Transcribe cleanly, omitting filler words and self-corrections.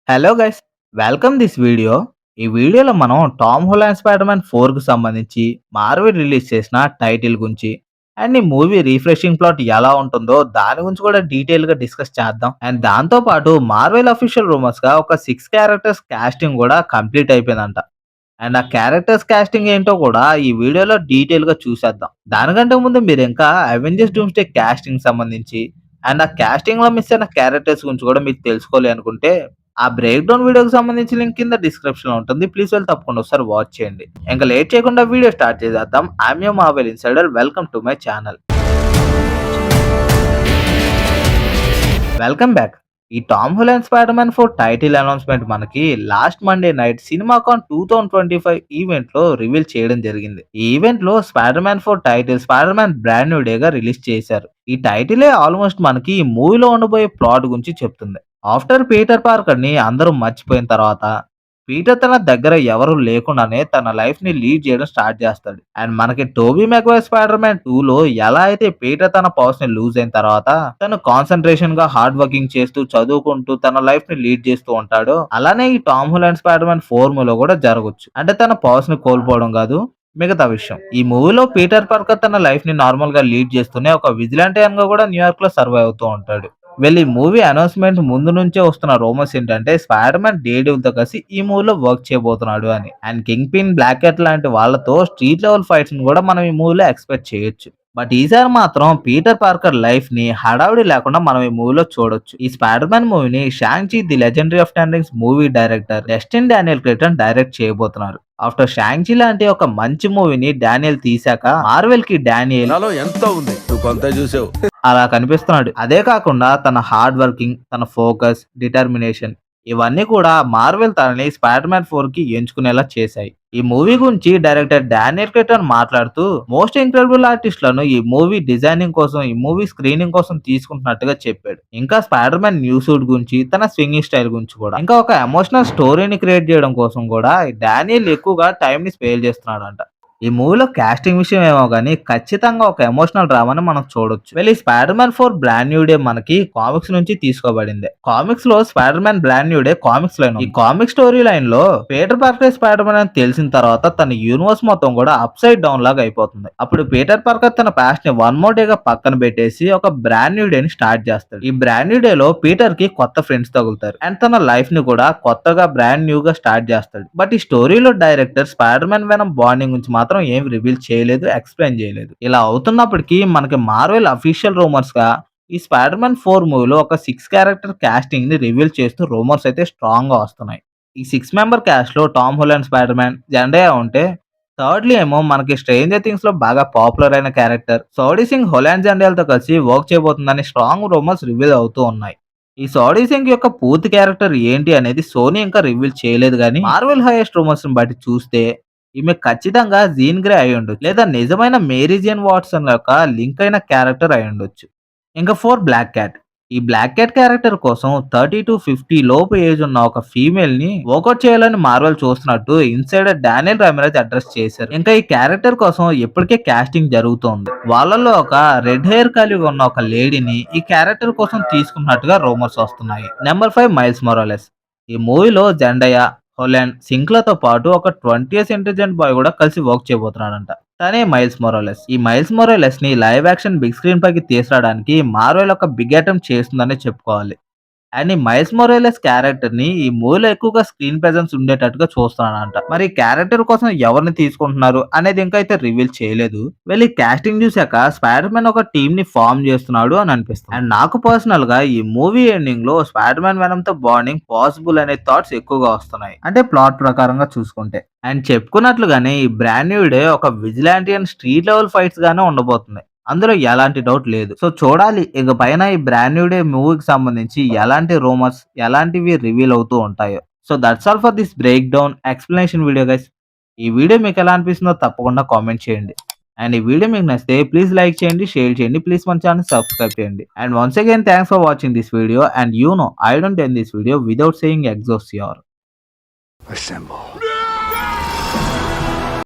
Hello guys, welcome this video. ఈ వీడియోలో మనం టామ్ హోలాండ్ స్పైడర్ మ్యాన్ 4 కు సంబంధించి మార్వెల్ రిలీజ్ చేసిన టైటిల్ గురించి అండ్ ఈ మూవీ రీఫ్రెషింగ్ ప్లాట్ ఎలా ఉంటుందో దాని గురించి కూడా డీటెయిల్ గా డిస్కస్ చేద్దాం. అండ్ దాంతో పాటు మార్వెల్ అఫీషియల్ రూమర్స్ గా ఒక 6 క్యారెక్టర్స్ కాస్టింగ్ కూడా కంప్లీట్ అయిపోయిందంట. అండ్ ఆ క్యారెక్టర్స్ కాస్టింగ్ ఏంటో కూడా ఈ వీడియోలో డీటెయిల్ గా చూసేద్దాం. దానికంటే ముందు మీరు ఇంకా అవెంజర్స్ డూమ్స్డే కాస్టింగ్ సంబంధించి అండ్ ఆ కాస్టింగ్ లో మిస్ అయిన క్యారెక్టర్స్ గురించి కూడా మీరు తెలుసుకోవాలి అనుకుంటే ఆ బ్రేక్ డౌన్ వీడియోకి సంబంధించి లింక్ కింద డిస్క్రిప్షన్ లో ఉంటుంది. ప్లీజ్ వెళ్ళి తప్పకుండా ఒకసారి వాచ్ చేయండి. ఇంకా లేట్ చేయకుండా వీడియో స్టార్ట్ చేసేద్దాం. I'm your Marvel insider. Welcome to my channel. Welcome back. ఈ Tom Holland Spiderman 4 title announcement మనకి last Monday night CinemaCon 2025 event లో రివీల్ చేయడం జరిగింది. ఈ ఈవెంట్ లో Spiderman 4 title Spiderman brand new day గా release చేశారు. ఈ టైటిలే ఆల్మోస్ట్ మనకి ఈ మూవీలో ఉండబోయే ప్లాట్ గురించి చెప్తుంది. ఆఫ్టర్ పీటర్ పార్కర్ ని అందరూ మర్చిపోయిన తర్వాత పీటర్ తన దగ్గర ఎవరు లేకుండానే తన లైఫ్ ని లీడ్ చేయడం స్టార్ట్ చేస్తాడు. అండ్ మనకి టోబీ మెగ్వైర్ స్పైడర్ మ్యాన్ 2 లో ఎలా అయితే పీటర్ తన పవర్స్ ని లూజ్ అయిన తర్వాత తను కాన్సన్ట్రేషన్ గా హార్డ్ వర్కింగ్ చేస్తూ చదువుకుంటూ తన లైఫ్ ని లీడ్ చేస్తూ ఉంటాడో అలానే ఈ టామ్ హోలాండ్ స్పైడర్ మ్యాన్ 4 లో కూడా జరగచ్చు. అంటే తన పవర్స్ ని కోల్పోవడం కాదు, మిగతా విషయం. ఈ మూవీలో పీటర్ పార్కర్ తన లైఫ్ ని నార్మల్ గా లీడ్ చేస్తూనే ఒక విజిలాంటే గా కూడా న్యూయార్క్ లో సర్వైవ్ అవుతూ ఉంటాడు. ఈ మూవీ అనౌన్స్మెంట్ ముందు నుంచే వస్తున్న రూమర్స్ ఏంటంటే స్పైడర్ మ్యాన్ డేడెవిల్ తో కలిసి ఈ మూవీలో వర్క్ చేయబోతున్నాడు అని. And Kingpin, Black Cat లాంటి వాళ్ళతో స్ట్రీట్ లెవెల్ ఫైట్స్ ని కూడా మనం ఈ మూవీలో ఎక్స్పెక్ట్ చేయొచ్చు. బట్ ఈసారి మాత్రం పీటర్ పార్కర్ లైఫ్ ని హడావిడి లేకుండా మనం ఈ మూవీలో చూడొచ్చు. ఈ స్పైడర్ మ్యాన్ మూవీని Shang Chi the legendary of ten rings movie director Dustin Daniel Cretton direct చేయబోతున్నారు. ఆఫ్టర్ షాంగ్ చి లాంటి ఒక మంచి మూవీని డానియల్ తీశాక మార్వెల్ కి డానియల్ నాలో ఎంత ఉంది నువ్వు కొంత చూసావు. అలా కనిపిస్తున్నాడు. అదే కాకుండా తన హార్డ్ వర్కింగ్, తన ఫోకస్, డిటర్మినేషన్ ఇవన్నీ కూడా మార్వెల్ తనని స్పైడర్ మ్యాన్ 4 కి ఎంచుకునేలా చేశాయి. ఈ మూవీ గురించి డైరెక్టర్ డానియల్ క్రేటన్ మాట్లాడుతూ మోస్ట్ ఇంక్రెడిబుల్ ఆర్టిస్టులను ఈ మూవీ డిజైనింగ్ కోసం, ఈ మూవీ స్క్రీనింగ్ కోసం తీసుకుంటున్నట్టుగా చెప్పాడు. ఇంకా స్పైడర్ మ్యాన్ న్యూ సూట్ గురించి, తన స్వింగింగ్ స్టైల్ గురించి కూడా, ఇంకా ఒక ఎమోషనల్ స్టోరీని క్రియేట్ చేయడం కోసం కూడా డానియల్ ఎక్కువగా టైం ని స్పేర్ చేస్తున్నాడంట. ఈ మూవీలో కాస్టింగ్ విషయం ఏమో గానీ ఖచ్చితంగా ఒక ఎమోషనల్ డ్రామాని మనం చూడొచ్చు. ఈ Spiderman 4 brand new day మనకి కామిక్స్ నుంచి తీసుకోబడింది. కామిక్స్ లో Spiderman brand new day comics line. ఈ కామిక్ స్టోరీ లైన్ లో పీటర్ పార్కర్ స్పైడర్ మ్యాన్ అని తెలిసిన తర్వాత తన యూనివర్స్ మొత్తం కూడా అప్ సైడ్ డౌన్ లాగా అయిపోతుంది. అప్పుడు పీటర్ పార్కర్ తన పాస్ట్ ని వన్ మోర్ డే గా పక్కన పెట్టేసి ఒక బ్రాండ్ న్యూ డే ని స్టార్ట్ చేస్తాడు. ఈ బ్రాండ్ న్యూ డే లో పీటర్ కి కొత్త ఫ్రెండ్స్ తగులుతారు అండ్ తన లైఫ్ ని కూడా కొత్తగా బ్రాండ్ న్యూ గా స్టార్ట్ చేస్తాడు. బట్ ఈ స్టోరీలో director spider man venom bonding గురించి మాత్రం ఏం రివీల్ చేయలేదు, ఎక్స్ప్లెయిన్ చేయలేదు. ఇలా అవుతున్నప్పటికీ మనకి మార్వెల్ అఫీషియల్ రూమర్స్ గా ఈ స్పైడర్ మ్యాన్ 4 మూవీలో ఒక 6 క్యారెక్టర్ కాస్టింగ్ ని రివీల్ చేస్తూ రూమర్స్ అయితే స్ట్రాంగ్ గా వస్తున్నాయి. ఈ 6 మెంబర్ క్యాస్ట్ లో టామ్ హోలాండ్ స్పైడర్ మ్యాన్, జెండయా ఉంటే థర్డ్లీ ఏమో మనకి స్ట్రేంజర్ థింగ్స్ లో బాగా పాపులర్ అయిన క్యారెక్టర్ సౌడీ సింగ్ హోలాండ్ జెండయాలతో కలిసి వర్క్ చేయబోతుందని స్ట్రాంగ్ రూమర్స్ రివీల్ అవుతూ ఉన్నాయి. ఈ సౌడీ సింగ్ యొక్క పూర్తి క్యారెక్టర్ ఏంటి అనేది సోనీ ఇంకా రివీల్ చేయలేదు, కానీ మార్వెల్ హైయెస్ట్ రూమర్స్ ని బట్టి చూస్తే ఈమె ఖచ్చితంగా జీన్ గ్రే అయి ఉండొచ్చు, లేదా నిజమైన మేరీ జేన్ వాట్సన్ యొక్క లింక్ అయిన క్యారెక్టర్ అయి ఉండొచ్చు. ఇంకా 4 బ్లాక్ క్యాట్. ఈ బ్లాక్ క్యాట్ క్యారెక్టర్ కోసం 30 to 50 లోపు ఏజ్ ఉన్న ఒక ఫీమేల్ ని వర్కౌట్ చేయాలని మార్వెల్ చూస్తున్నట్టు ఇన్సైడర్ డానియల్ రామిరేజ్ అడ్రస్ చేశారు. ఇంకా ఈ క్యారెక్టర్ కోసం ఇప్పటికే కాస్టింగ్ జరుగుతోంది. వాళ్ళలో ఒక రెడ్ హెయిర్ కలిగి ఉన్న ఒక లేడీని ఈ క్యారెక్టర్ కోసం తీసుకున్నట్టుగా రూమర్స్ వస్తున్నాయి. Number 5 Miles Morales. ఈ మూవీలో జెండయా, హోలాండ్, సింక్లతో పాటు ఒక 20 ఇంటెలిజెంట్ బాయ్ కూడా కలిసి వర్క్ చేయబోతున్నాడంట. తనే మైల్స్ మొరాలెస్. ఈ మైల్స్ మొరాలెస్ ని లైవ్ యాక్షన్ బిగ్ స్క్రీన్ పైకి తీసుకురావడానికి మార్వెల్ ఒక బిగ్ అటెంప్ట్ చేస్తుందనే చెప్పుకోవాలి. అండ్ ఈ మైల్స్ మొరాలెస్ క్యారెక్టర్ ని ఈ మూవీలో ఎక్కువగా స్క్రీన్ ప్రెజెన్స్ ఉండేటట్టుగా చూస్తున్నాడంట. మరి ఈ క్యారెక్టర్ కోసం ఎవరిని తీసుకుంటున్నారు అనేది ఇంకా అయితే రివీల్ చేయలేదు. ఈ కాస్టింగ్ చూసాక స్పైడర్ మ్యాన్ ఒక టీమ్ ని ఫామ్ చేస్తున్నాడు అని అనిపిస్తుంది. అండ్ నాకు పర్సనల్ గా ఈ మూవీ ఎండింగ్ లో స్పైడర్ మ్యాన్ వెనమ్ తో బాండింగ్ పాసిబుల్ అనే థాట్స్ ఎక్కువగా వస్తున్నాయి, అంటే ప్లాట్ ప్రకారంగా చూసుకుంటే. అండ్ చెప్పుకున్నట్లుగానే ఈ బ్రాండ్ న్యూ డే ఒక విజిలాంటీ అండ్ స్ట్రీట్ లెవెల్ ఫైట్స్ గానే ఉండబోతుంది. అందులో ఎలాంటి డౌట్ లేదు. సో చూడాలి ఇక పైన ఈ బ్రాండ్ న్యూ డే మూవీకి సంబంధించి ఎలాంటి రూమర్స్, ఎలాంటివి రివీల్ అవుతూ ఉంటాయో. So that's all for this break down explanation video guys. ఈ వీడియో మీకు ఎలా అనిపిస్తుందో తప్పకుండా కామెంట్ చేయండి. అండ్ ఈ వీడియో మీకు నచ్చితే ప్లీజ్ లైక్ చేయండి, షేర్ చేయండి, ప్లీజ్ మన ఛానల్ సబ్స్క్రైబ్ చేయండి. And once again thanks for watching this video. And I don't end this video without saying exhaust your Assemble.